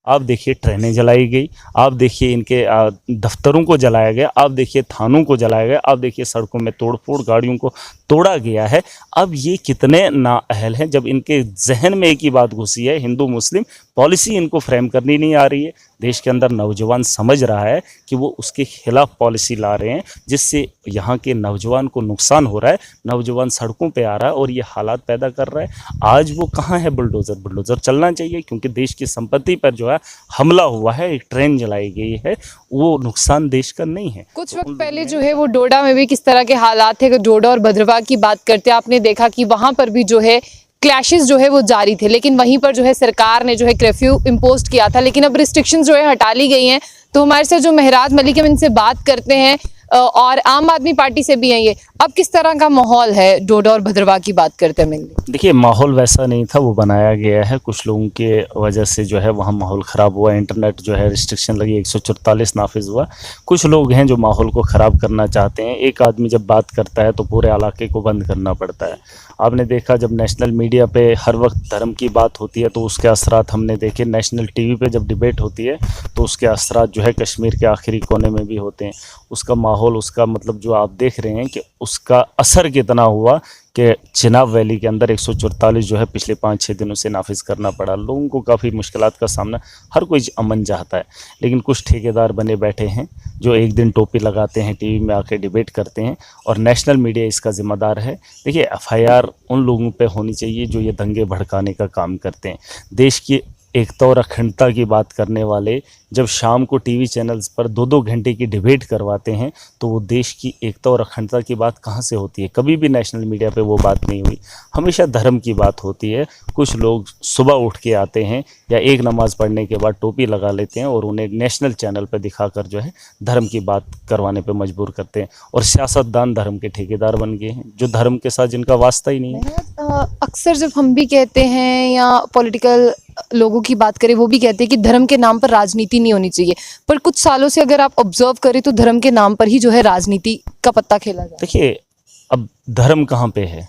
आप देखिए ट्रेनें जलाई गई, आप देखिए इनके दफ्तरों को जलाया गया, आप देखिए थानों को जलाया गया, आप देखिए सड़कों में तोड़फोड़, गाड़ियों को तोड़ा गया है। अब ये कितने नाअहल हैं जब इनके जहन में एक ही बात घुसी है, हिंदू मुस्लिम पॉलिसी इनको फ्रेम करनी नहीं आ रही है। देश के अंदर नौजवान समझ रहा है कि वो उसके खिलाफ पॉलिसी ला रहे हैं, जिससे यहाँ के नौजवान को नुकसान हो रहा है। नौजवान सड़कों पे आ रहा है और ये हालात पैदा कर रहा है। आज वो कहाँ है बुलडोज़र? बुलडोज़र चलना चाहिए, क्योंकि देश की संपत्ति पर जो है हमला हुआ है, एक ट्रेन जलाई गई है, वो नुकसान देश का नहीं है। कुछ वक्त पहले जो है वो डोडा में भी किस तरह के हालात थे, अगर डोडा और भद्रवाह की बात करते हैं, आपने देखा कि वहां पर भी जो है क्लैशेस जो है वो जारी थे, लेकिन वहीं पर जो है सरकार ने जो है कर्फ्यू इम्पोज किया था, लेकिन अब रिस्ट्रिक्शंस जो है हटा ली गई हैं। तो हमारे साथ जो महराज मलिक है, हम इनसे बात करते हैं और आम आदमी पार्टी से भी हैं ये। अब किस तरह का माहौल है डोडा और भद्रवाह की बात करते हैं मेनली? देखिए, माहौल वैसा नहीं था, वो बनाया गया है कुछ लोगों के वजह से जो है वहाँ माहौल ख़राब हुआ। इंटरनेट जो है रिस्ट्रिक्शन लगी, 144 नाफिज हुआ। कुछ लोग हैं जो माहौल को ख़राब करना चाहते हैं। एक आदमी जब बात करता है तो पूरे इलाके को बंद करना पड़ता है। आपने देखा जब नेशनल मीडिया पे हर वक्त धर्म की बात होती है तो उसके असरात हमने देखे। नेशनल टीवी पे जब डिबेट होती है तो उसके असरात जो है कश्मीर के आखिरी कोने में भी होते हैं। उसका माहौल, उसका मतलब जो आप देख रहे हैं कि उसका असर कितना हुआ कि चिनाब वैली के अंदर 144 जो है पिछले 5-6 दिनों से नाफिज करना पड़ा। लोगों को काफ़ी मुश्किलात का सामना, हर कोई अमन चाहता है, लेकिन कुछ ठेकेदार बने बैठे हैं जो एक दिन टोपी लगाते हैं, टीवी में आके डिबेट करते हैं और नेशनल मीडिया इसका ज़िम्मेदार है। देखिए, एफआईआर उन लोगों पे होनी चाहिए जो ये दंगे भड़काने का काम करते हैं। देश की एकता और अखंडता की बात करने वाले जब शाम को टीवी चैनल्स पर 2-2 घंटे की डिबेट करवाते हैं तो वो देश की एकता और अखंडता की बात कहाँ से होती है? कभी भी नेशनल मीडिया पे वो बात नहीं हुई। हमेशा धर्म की बात होती है। कुछ लोग सुबह उठ के आते हैं या एक नमाज़ पढ़ने के बाद टोपी लगा लेते हैं और उन्हें नेशनल चैनल पर दिखाकर जो है धर्म की बात करवाने पर मजबूर करते हैं और सियासतदान धर्म के ठेकेदार बन गए हैं, जो धर्म के साथ जिनका वास्ता ही नहीं है। अक्सर जब हम भी कहते हैं या पॉलिटिकल लोगों की बात करें, वो भी कहते हैं कि धर्म के नाम पर राजनीति नहीं होनी चाहिए, पर कुछ सालों से अगर आप ऑब्जर्व करें तो धर्म के नाम पर ही जो है राजनीति का पत्ता खेला जाता है। देखिए, अब धर्म कहाँ पे है?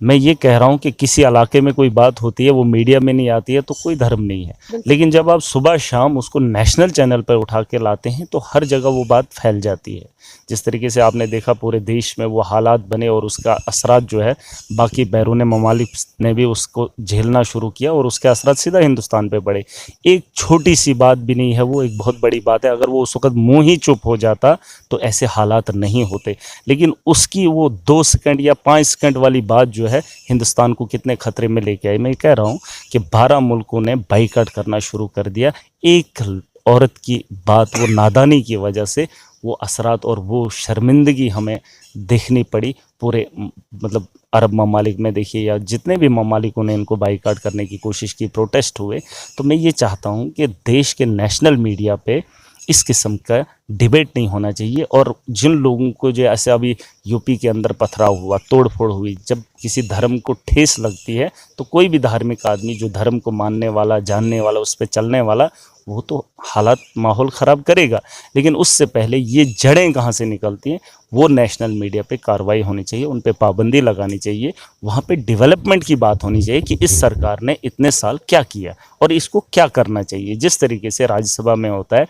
मैं ये कह रहा हूँ कि किसी इलाके में कोई बात होती है, वो मीडिया में नहीं आती है तो कोई धर्म नहीं है, लेकिन जब आप सुबह शाम उसको नेशनल चैनल पर उठा के लाते हैं तो हर जगह वो बात फैल जाती है। जिस तरीके से आपने देखा पूरे देश में वो हालात बने और उसका असरात जो है बाकी बैरून ममालिक ने भी उसको झेलना शुरू किया और उसके असरात सीधा हिंदुस्तान पे पड़े। एक छोटी सी बात भी नहीं है, वो एक बहुत बड़ी बात है। अगर वो उस वक्त मुँह ही चुप हो जाता तो ऐसे हालात नहीं होते, लेकिन उसकी वो 2 सेकंड या 5 सेकंड वाली बात जो है हिंदुस्तान को कितने खतरे में लेके आई। मैं कह रहा हूँ कि 12 मुल्कों ने बाइकाट करना शुरू कर दिया। एक औरत की बात, वो नादानी की वजह से वो असरात और वो शर्मिंदगी हमें देखनी पड़ी। पूरे मतलब अरब ममालिक में देखिए या जितने भी ममालिकों ने इनको बाइकाट करने की कोशिश की, प्रोटेस्ट हुए। तो मैं ये चाहता हूँ कि देश के नेशनल मीडिया पे इस किस्म का डिबेट नहीं होना चाहिए और जिन लोगों को जो ऐसे अभी यूपी के अंदर पथराव हुआ, तोड़फोड़ हुई, जब किसी धर्म को ठेस लगती है तो कोई भी धार्मिक आदमी जो धर्म को मानने वाला, जानने वाला, उस पर चलने वाला, वो तो हालात माहौल ख़राब करेगा। लेकिन उससे पहले ये जड़ें कहाँ से निकलती हैं, वो नेशनल मीडिया पे कार्रवाई होनी चाहिए, उन पे पाबंदी लगानी चाहिए। वहाँ पे डेवलपमेंट की बात होनी चाहिए कि इस सरकार ने इतने साल क्या किया और इसको क्या करना चाहिए। जिस तरीके से राज्यसभा में होता है,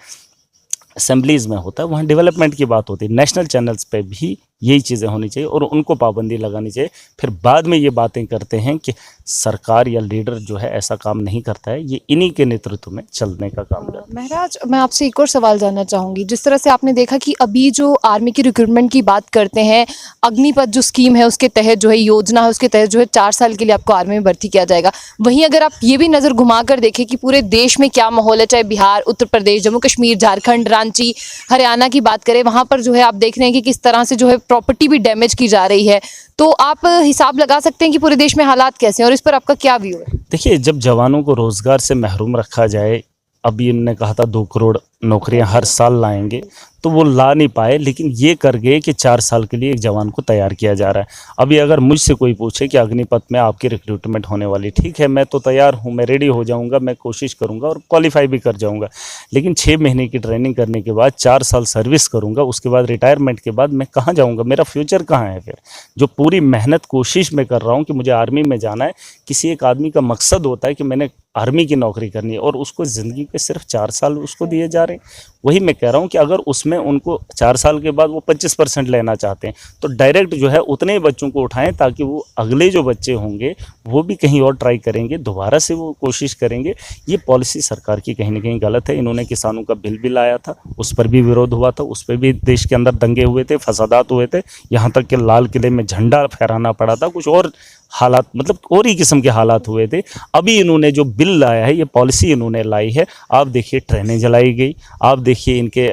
असेंबलीज़ में होता है, वहाँ डेवलपमेंट की बात होती है। नेशनल चैनल्स पे भी यही चीज़ें होनी चाहिए और उनको पाबंदी लगानी चाहिए। फिर बाद में ये बातें करते हैं कि सरकार या लीडर जो है ऐसा काम नहीं करता है, ये इन्हीं के नेतृत्व में चलने का काम करता है। महराज, मैं आपसे एक और सवाल जानना चाहूँगी। जिस तरह से आपने देखा कि अभी जो आर्मी की रिक्रूटमेंट की बात करते हैं, अग्निपथ जो स्कीम है उसके तहत जो है, योजना है उसके तहत जो है 4 साल के लिए आपको आर्मी में भर्ती किया जाएगा। वहीं अगर आप ये भी नज़र घुमा कर देखें कि पूरे देश में क्या माहौल है, चाहे बिहार, उत्तर प्रदेश, जम्मू कश्मीर, झारखंड, रांची, हरियाणा की बात करें, वहाँ पर जो है आप देख रहे हैं कि किस तरह से जो है प्रॉपर्टी भी डैमेज की जा रही है। तो आप हिसाब लगा सकते हैं कि पूरे देश में हालात कैसे हैं और इस पर आपका क्या व्यू है? देखिए, जब जवानों को रोज़गार से महरूम रखा जाए, अभी इन्होंने कहा था 2 करोड़ नौकरियां हर साल लाएंगे, तो वो ला नहीं पाए, लेकिन ये कर गए कि 4 साल के लिए एक जवान को तैयार किया जा रहा है। अभी अगर मुझसे कोई पूछे कि अग्निपथ में आपकी रिक्रूटमेंट होने वाली, ठीक है मैं तो तैयार हूँ, मैं रेडी हो जाऊँगा, मैं कोशिश करूँगा और क्वालिफाई भी कर जाऊँगा, लेकिन 6 महीने की ट्रेनिंग करने के बाद 4 साल सर्विस करूँगा, उसके बाद रिटायरमेंट के बाद मैं कहाँ जाऊँगा, मेरा फ्यूचर कहाँ है फिर? जो पूरी मेहनत कोशिश मैं कर रहा हूँ कि मुझे आर्मी में जाना है, किसी एक आदमी का मकसद होता है कि मैंने आर्मी की नौकरी करनी है, और उसको ज़िंदगी के सिर्फ 4 साल उसको दिए जा रहे हैं। वही मैं कह रहा हूँ कि अगर उसमें उनको 4 साल के बाद वो 25% लेना चाहते हैं, तो डायरेक्ट जो है उतने ही बच्चों को उठाएं, ताकि वो अगले जो बच्चे होंगे वो भी कहीं और ट्राई करेंगे, दोबारा से वो कोशिश करेंगे। ये पॉलिसी सरकार की कहीं ना कहीं गलत है। इन्होंने किसानों का बिल भी लाया था, उस पर भी विरोध हुआ था, उस पर भी देश के अंदर दंगे हुए थे, फसादात हुए थे, यहाँ तक कि लाल किले में झंडा फहराना पड़ा था, कुछ और हालात, मतलब और ही किस्म के हालात हुए थे। अभी इन्होंने जो बिल लाया है, ये पॉलिसी इन्होंने लाई है, आप देखिए ट्रेनें जलाई गई, आप देखिए इनके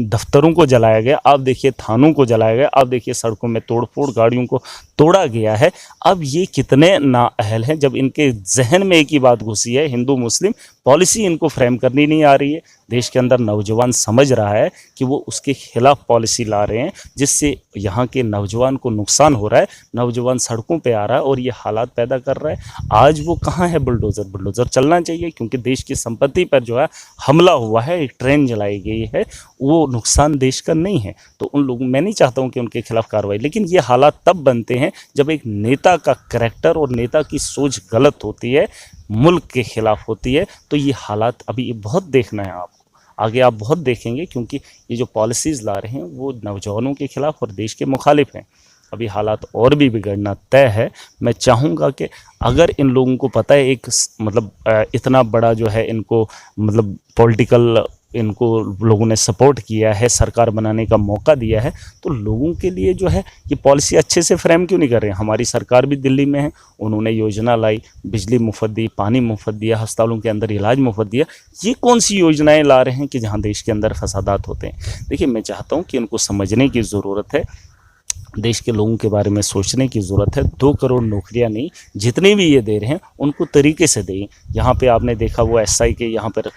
दफ्तरों को जलाया गया, आप देखिए थानों को जलाया गया, आप देखिए सड़कों में तोड़फोड़, गाड़ियों को तोड़ा गया है। अब ये कितने नाअहल हैं, जब इनके जहन में एक ही बात घुसी है, हिंदू मुस्लिम, पॉलिसी इनको फ्रेम करनी नहीं आ रही है। देश के अंदर नौजवान समझ रहा है कि वो उसके खिलाफ पॉलिसी ला रहे हैं, जिससे यहाँ के नौजवान को नुकसान हो रहा है, नौजवान सड़कों पे आ रहा है और ये हालात पैदा कर रहा है। आज वो कहाँ है बुलडोज़र? बुलडोज़र चलना चाहिए, क्योंकि देश की संपत्ति पर जो है हमला हुआ है, एक ट्रेन जलाई गई है, वो नुकसान देश का नहीं है। तो उन लोगों, मैं नहीं चाहता हूँ कि उनके खिलाफ कार्रवाई, लेकिन ये हालात तब बनते हैं जब एक नेता का करैक्टर और नेता की सोच गलत होती है, मुल्क के खिलाफ होती है। तो ये हालात अभी ये बहुत देखना है आपको, आगे आप बहुत देखेंगे, क्योंकि ये जो पॉलिसीज़ ला रहे हैं वो नौजवानों के खिलाफ और देश के मुखालिफ हैं। अभी हालात और भी बिगड़ना तय है। मैं चाहूँगा कि अगर इन लोगों को पता है एक मतलब इतना बड़ा जो है इनको मतलब पॉलिटिकल इनको लोगों ने सपोर्ट किया है, सरकार बनाने का मौका दिया है, तो लोगों के लिए जो है ये पॉलिसी अच्छे से फ्रेम क्यों नहीं कर रहे हैं? हमारी सरकार भी दिल्ली में है, उन्होंने योजना लाई, बिजली मुफ्त दी, पानी मुफ्त दिया, अस्पतालों के अंदर इलाज मुफ्त दिया। ये कौन सी योजनाएं ला रहे हैं कि जहाँ देश के अंदर फसादात होते हैं? देखिए, मैं चाहता हूँ कि इनको समझने की ज़रूरत है, देश के लोगों के बारे में सोचने की ज़रूरत है। 2 करोड़ नौकरियां नहीं, जितने भी ये दे रहे हैं उनको तरीके से दें। यहाँ पे आपने देखा वो एसआई के यहाँ पर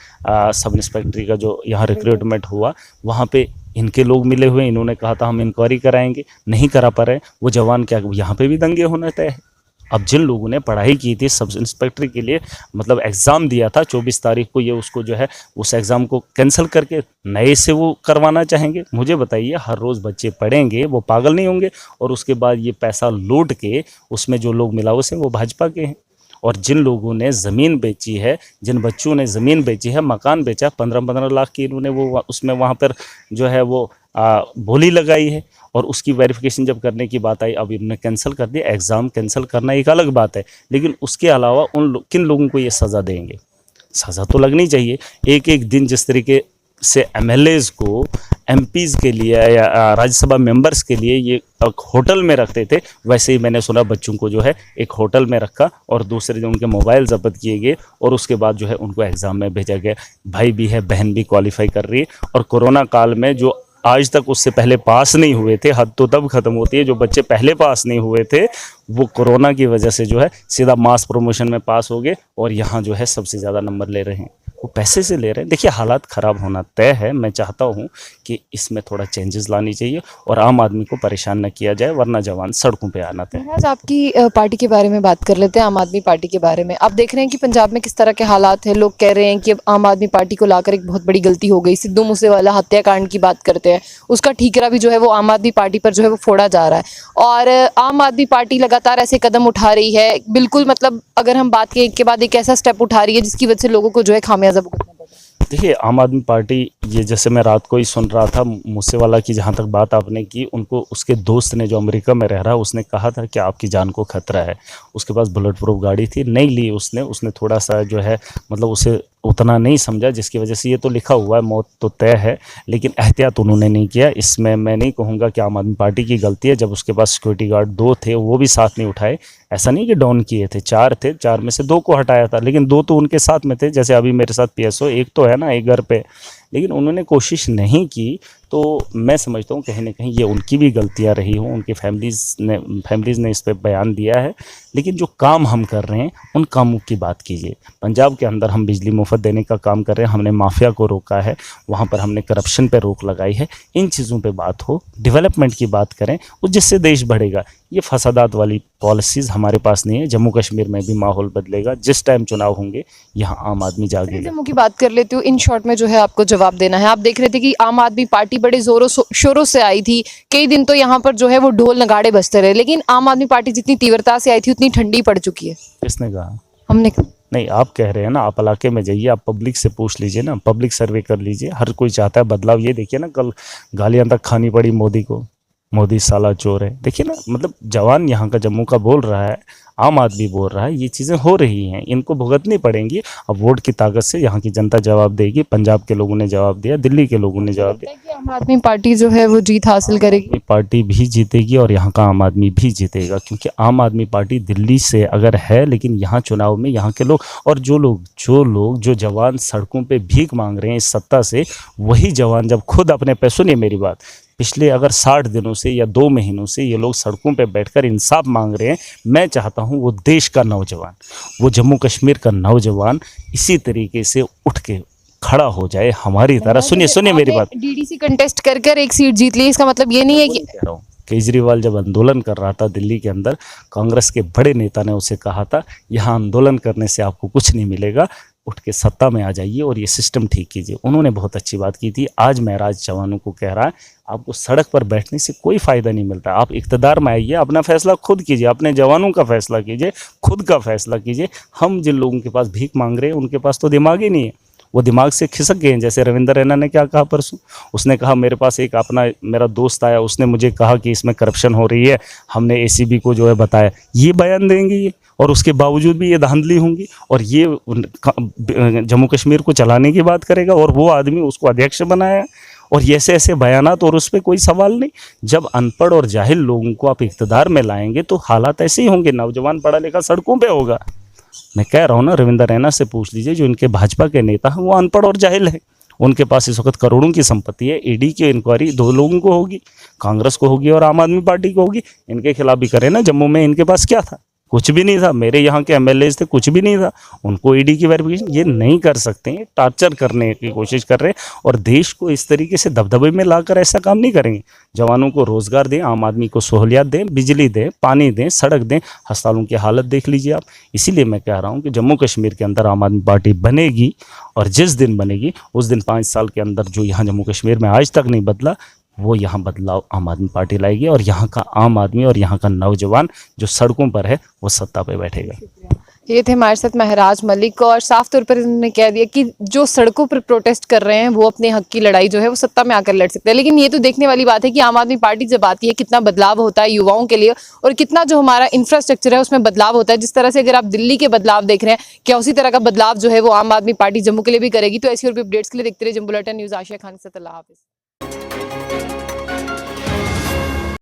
सब इंस्पेक्टरी का जो यहाँ रिक्रूटमेंट हुआ, वहाँ पे इनके लोग मिले हुए, इन्होंने कहा था हम इंक्वायरी कराएंगे, नहीं करा पा रहे। वो जवान क्या, यहाँ पे भी दंगे होना तय है। अब जिन लोगों ने पढ़ाई की थी सब इंस्पेक्टर के लिए, मतलब एग्ज़ाम दिया था 24 तारीख को, ये उसको जो है उस एग्ज़ाम को कैंसिल करके नए से वो करवाना चाहेंगे? मुझे बताइए, हर रोज़ बच्चे पढ़ेंगे, वो पागल नहीं होंगे? और उसके बाद ये पैसा लूट के उसमें जो लोग मिलावस हैं वो भाजपा के हैं। और जिन लोगों ने ज़मीन बेची है, जिन बच्चों ने ज़मीन बेची है, मकान बेचा, 15-15 लाख की इन्होंने वो उसमें वहाँ पर जो है वो बोली लगाई है, और उसकी वेरिफिकेशन जब करने की बात आई, अब इन्होंने कैंसिल कर दिया। एग्ज़ाम कैंसिल करना एक अलग बात है, लेकिन उसके अलावा किन लोगों को ये सज़ा देंगे? सज़ा तो लगनी चाहिए। एक एक दिन जिस तरीके से एमएलएज़ को एमपीज़ के लिए या राज्यसभा मेंबर्स के लिए ये एक होटल में रखते थे, वैसे ही मैंने सुना बच्चों को जो है एक होटल में रखा और दूसरे दिन उनके मोबाइल जब्त किए गए और उसके बाद जो है उनको एग्ज़ाम में भेजा गया। भाई भी है, बहन भी क्वालिफाई कर रही है, और कोरोना काल में जो आज तक उससे पहले पास नहीं हुए थे, हद तो तब ख़त्म होती है, जो बच्चे पहले पास नहीं हुए थे वो कोरोना की वजह से जो है सीधा मास प्रमोशन में पास हो गए और यहाँ जो है सबसे ज़्यादा नंबर ले रहे हैं। वो पैसे से ले रहे हैं। देखिए, हालात ख़राब होना तय है। मैं चाहता हूँ कि इसमें थोड़ा चेंजेस लानी चाहिए और आम आदमी को परेशान न किया जाए, वरना जवान सड़कों पे आना तय। आज आपकी पार्टी के बारे में बात कर लेते हैं, आम आदमी पार्टी के बारे में। आप देख रहे हैं कि पंजाब में किस तरह के हालात हैं। लोग कह रहे हैं कि अब आम आदमी पार्टी को लाकर एक बहुत बड़ी गलती हो गई। सिद्धू मूसेवाला हत्याकांड की बात करते हैं, उसका ठीकरा भी जो है वो आम आदमी पार्टी पर जो है वो फोड़ा जा रहा है, और आम आदमी पार्टी लगातार ऐसे कदम उठा रही है। बिल्कुल, मतलब अगर हम बात के एक के बाद एक ऐसा स्टेप उठा रही है जिसकी वजह से लोगों को जो है खामियाजा भुगतना पड़ रहा है। देखिए, आम आदमी पार्टी, ये जैसे मैं रात को ही सुन रहा था, मूसेवाला की जहाँ तक बात आपने की, उनको उसके दोस्त ने जो अमेरिका में रह रहा है उसने कहा था कि आपकी जान को खतरा है। उसके पास बुलेट प्रूफ गाड़ी थी, नहीं ली उसने थोड़ा सा जो है मतलब उसे उतना नहीं समझा, जिसकी वजह से ये तो लिखा हुआ है मौत तो तय है, लेकिन एहतियात उन्होंने नहीं किया। इसमें मैं नहीं कहूँगा कि आम आदमी पार्टी की गलती है। जब उसके पास सिक्योरिटी गार्ड 2 थे वो भी साथ नहीं उठाए, ऐसा नहीं कि डाउन किए थे, 4 थे, 4 में से 2 को हटाया था, लेकिन 2 तो उनके साथ में थे। जैसे अभी मेरे साथ पीएसओ एक तो है ना, एक घर पे, लेकिन उन्होंने कोशिश नहीं की तो मैं समझता हूँ कहीं ना कहीं ये उनकी भी गलतियाँ रही हों, उनकी फैमिलीज़ ने इस पर बयान दिया है। लेकिन जो काम हम कर रहे हैं उन कामों की बात कीजिए। पंजाब के अंदर हम बिजली मुफ्त देने का काम कर रहे हैं, हमने माफिया को रोका है, वहाँ पर हमने करप्शन पे रोक लगाई है। इन चीज़ों पे बात हो, डेवलपमेंट की बात करें, और जिससे देश बढ़ेगा। ये फसादात वाली पॉलिसीज़ हमारे पास नहीं है। जम्मू कश्मीर में भी माहौल बदलेगा, जिस टाइम चुनाव होंगे यहाँ आम आदमी जागेगा। जम्मू की बात कर लेती हूँ, इन शॉर्ट में जो है आपको जवाब देना है। आप देख रहे थे कि आम आदमी पार्टी बड़े जोरों शोरों से आई थी, कई दिन तो यहाँ पर जो है वो ढोल नगाड़े बजते रहे, लेकिन आम आदमी पार्टी जितनी तीव्रता से आई थी उतनी ठंडी पड़ चुकी है। किसने कहा? हमने नहीं, आप कह रहे हैं ना, आप इलाके में जाइए, आप पब्लिक से पूछ लीजिए ना, पब्लिक सर्वे कर लीजिए। हर कोई चाहता है बदलाव। ये देखिए ना, कल गालियां तक खानी पड़ी मोदी को, मोदी साला चोर है। देखिए ना, मतलब जवान यहाँ का जम्मू का बोल रहा है, आम आदमी बोल रहा है, ये चीज़ें हो रही हैं, इनको भुगतनी पड़ेंगी। अब वोट की ताकत से यहाँ की जनता जवाब देगी। पंजाब के लोगों ने जवाब दिया, दिल्ली के लोगों ने जवाब दिया। कि आम आदमी पार्टी जो है वो जीत हासिल करेगी। ये पार्टी भी जीतेगी और यहाँ का आम आदमी भी जीतेगा, क्योंकि आम आदमी पार्टी दिल्ली से अगर है, लेकिन यहाँ चुनाव में यहाँ के लोग, और जो जवान सड़कों पे भीख मांग रहे हैं इस सत्ता से, वही जवान जब खुद अपने पैसों, सुनिए मेरी बात, पिछले अगर 60 दिनों से या 2 महीनों से ये लोग सड़कों पे बैठकर इंसाफ मांग रहे हैं, मैं चाहता हूँ वो देश का नौजवान, वो जम्मू कश्मीर का नौजवान इसी तरीके से उठ के खड़ा हो जाए हमारी तरह। सुनिए मेरी बात। डीडीसी कंटेस्ट कर एक सीट जीत ली, इसका मतलब ये नहीं है कि कह रहा हूँ, केजरीवाल जब आंदोलन कर रहा था दिल्ली के अंदर, कांग्रेस के बड़े नेता ने उसे कहा था, यहाँ आंदोलन करने से आपको कुछ नहीं मिलेगा, उठ के सत्ता में आ जाइए और ये सिस्टम ठीक कीजिए। उन्होंने बहुत अच्छी बात की थी। आज महराज जवानों को कह रहा है, आपको सड़क पर बैठने से कोई फ़ायदा नहीं मिलता। आप इक़्तिदार में आइए, अपना फैसला खुद कीजिए, अपने जवानों का फैसला कीजिए, खुद का फैसला कीजिए। हम जिन लोगों के पास भीख मांग रहे हैं, उनके पास तो दिमाग ही नहीं है, वो दिमाग से खिसक गए हैं। जैसे रविंद्र रैना ने क्या कहा परसों, उसने कहा मेरे पास एक अपना मेरा दोस्त आया, उसने मुझे कहा कि इसमें करप्शन हो रही है, हमने एसीबी को जो है बताया। ये बयान देंगे ये, और उसके बावजूद भी ये धांधली होंगी, और ये जम्मू कश्मीर को चलाने की बात करेगा, और वो आदमी उसको अध्यक्ष बनाया, और ऐसे ऐसे बयानात, और उस पर कोई सवाल नहीं। जब अनपढ़ और जाहिल लोगों को आप इक़्तिदार में लाएंगे तो हालात ऐसे ही होंगे। नौजवान पढ़ा लिखा सड़कों पे होगा। मैं कह रहा हूँ ना, रविंद्र रैना से पूछ लीजिए, जो इनके भाजपा के नेता हैं वो अनपढ़ और जाहिल है। उनके पास इस वक्त करोड़ों की संपत्ति है। ईडी की इंक्वायरी 2 लोगों को होगी, कांग्रेस को होगी और आम आदमी पार्टी को होगी। इनके खिलाफ भी करें ना। जम्मू में इनके पास क्या था? कुछ भी नहीं था। मेरे यहाँ के एमएलएज थे, कुछ भी नहीं था। उनको ईडी की वेरिफिकेशन ये नहीं कर सकते हैं। टार्चर करने की कोशिश कर रहे हैं, और देश को इस तरीके से दबदबे में लाकर ऐसा काम नहीं करेंगे। जवानों को रोजगार दें, आम आदमी को सहूलियत दें, बिजली दें, पानी दें, सड़क दें। अस्पतालों की हालत देख लीजिए आप। इसीलिए मैं कह रहा हूँ कि जम्मू कश्मीर के अंदर आम आदमी पार्टी बनेगी, और जिस दिन बनेगी उस दिन 5 साल के अंदर जो यहाँ जम्मू कश्मीर में आज तक नहीं बदला, वो यहाँ बदलाव आम आदमी पार्टी लाएगी, और यहाँ का आम आदमी और यहाँ का नौजवान जो सड़कों पर है वो सत्ता पे बैठेगा। ये थे हमारे साथ महराज मलिक, और साफ तौर पर उन्होंने कह दिया कि जो सड़कों पर प्रोटेस्ट कर रहे हैं वो अपने हक की लड़ाई जो है वो सत्ता में आकर लड़ सकते हैं। लेकिन ये तो देखने वाली बात है कि आम आदमी पार्टी जब आती है कितना बदलाव होता है युवाओं के लिए, और कितना जो हमारा इंफ्रास्ट्रक्चर है उसमें बदलाव होता है। जिस तरह से अगर आप दिल्ली के बदलाव देख रहे हैं, क्या उसी तरह का बदलाव जो है वो आम आदमी पार्टी जम्मू के लिए भी करेगी। तो ऐसी और भी अपडेट्स के लिए देखते रहिए जम्मू बुलेटिन न्यूज़। आशिया खान के साथ, अल्लाह हाफिज़।